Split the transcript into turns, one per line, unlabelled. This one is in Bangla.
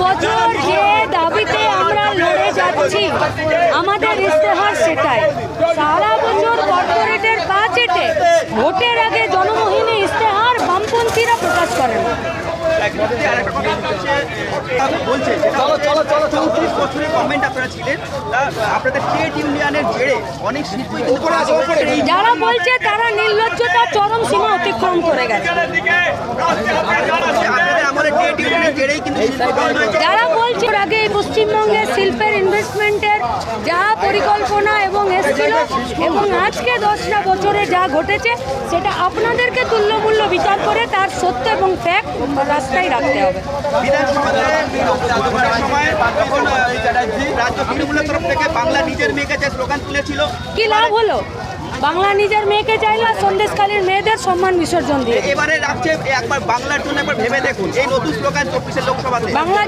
বছর যে দাবিতে আমরা লড়ে যাচ্ছি, আমাদের ইস্তেহার সেটাই। সারা বছর কর্পোরেটের বাজেটে ভোটের আগে জনমোহিনী ইস্তেহার বামপন্থীরা প্রকাশ করেন। যারা বলছে তারা নির্লজ্জতা চরম সীমা অতিক্রম করে গেছে। যারা বলছে আগে এই পশ্চিমবঙ্গে শিল্পের ইনভেস্টমেন্টের যা পরিকল্পনা এবং এসেছিল এবং আজকে 10টা বছরে যা ঘটেছে সেটা আপনাদেরকে তুল্যমূল্য বিচার করে তার সত্য এবং ফ্যাক্ট রাস্তায় রাখতে হবে।
বাংলা নিজের মেয়েকে যে স্লোগান তুলেছিল,
কি লাভ হলো? বাংলা নিজের মেয়েকে চাইলো আর সন্দেশখালীর মেয়েদের সম্মান বিসর্জন দিয়ে
এবারে রাখছে একবার বাংলার জন্য একবার ভেবে দেখুন। এই নতুন স্লোগান 24 লোকসভাতে
বাংলা